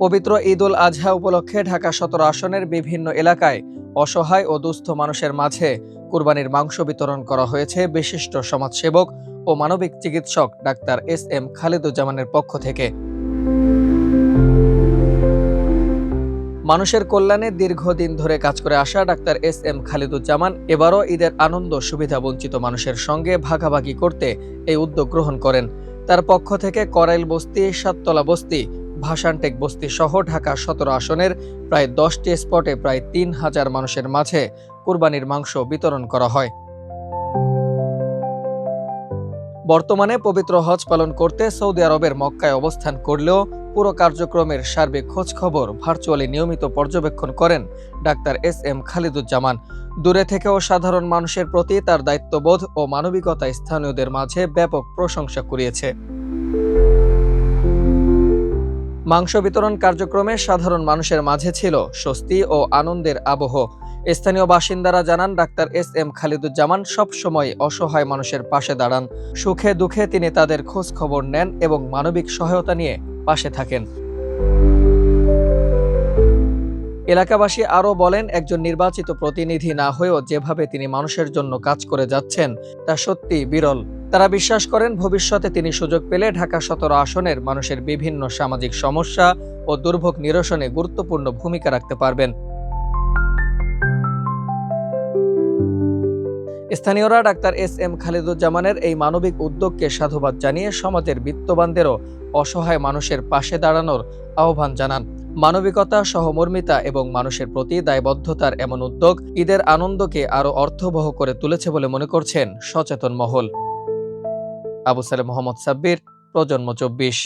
পবিত্র ঈদ উল আজহা উপলক্ষে ঢাকা ১৭ আসনের বিভিন্ন এলাকায় অসহায় ও দুস্থ মানুষের মাঝে কুরবানির মাংস বিতরণ করা হয়েছে বিশিষ্ট সমাজসেবক ও মানবিক চিকিৎসক ডাক্তার এস.এম. খালিদুজ্জামানের পক্ষ থেকে। মানুষের কল্যাণে দীর্ঘদিন ধরে কাজ করে আসা ডাক্তার এস.এম. খালিদুজ্জামান এবারও ঈদের আনন্দ সুবিধা বঞ্চিত মানুষের সঙ্গে ভাগাভাগি করতে এই উদ্যোগ গ্রহণ করেন। তার পক্ষ থেকে করাইল বস্তি, সাততলা বস্তি, ভাসানটেক বস্তি সহ ঢাকা ১৭ আসনের প্রায় ১০টি স্পটে প্রায় ৩,০০০ মানুষের মাঝে কুরবানির মাংস বিতরণ করা হয়। বর্তমানে পবিত্র হজ পালন করতে সৌদি আরবের মক্কায় অবস্থান করলেও পুরো কার্যক্রমের সার্বিক খোঁজখবর ভার্চুয়ালি নিয়মিত পর্যবেক্ষণ করেন ডাক্তার এস.এম. খালিদুজ্জামান। দূরে থেকেও সাধারণ মানুষের প্রতি তার দায়িত্ববোধ ও মানবিকতা স্থানীয়দের মাঝে ব্যাপক প্রশংসা কুড়িয়েছে। মাংস বিতরণ কার্যক্রমে সাধারণ মানুষের মাঝে ছিল স্বস্তি ও আনন্দের আবহ। স্থানীয় বাসিন্দারা জানান, ডাক্তার এস.এম. খালিদুজ্জামান সবসময় অসহায় মানুষের পাশে দাঁড়ান। সুখে দুঃখে তিনি তাদের খোঁজ খবর নেন এবং মানবিক সহায়তা নিয়ে পাশে থাকেন। এলাকাবাসী আরও বলেন, একজন নির্বাচিত প্রতিনিধি না হয়েও যেভাবে তিনি মানুষের জন্য কাজ করে যাচ্ছেন তা সত্যি বিরল। তারা বিশ্বাস করেন, ভবিষ্যতে তিনি সুযোগ পেলে ঢাকা ১৭ আসনের মানুষের বিভিন্ন সামাজিক সমস্যা ও দুর্ভোগ নিরসনে গুরুত্বপূর্ণ ভূমিকা রাখতে পারবেন। স্থানীয়রা ডাক্তার এস.এম. খালিদুজ্জামানের এই মানবিক উদ্যোগকে সাধুবাদ জানিয়ে সমাজের বিত্তবানদেরও অসহায় মানুষের পাশে দাঁড়ানোর আহ্বান জানান। মানবিকতা, সহমর্মিতা এবং মানুষের প্রতি দায়বদ্ধতার এমন উদ্যোগ ঈদের আনন্দকে আরও অর্থবহ করে তুলেছে বলে মনে করছেন সচেতন মহল। আবু সালেহ মোহাম্মদ সাব্বির, প্রজন্ম ২৪।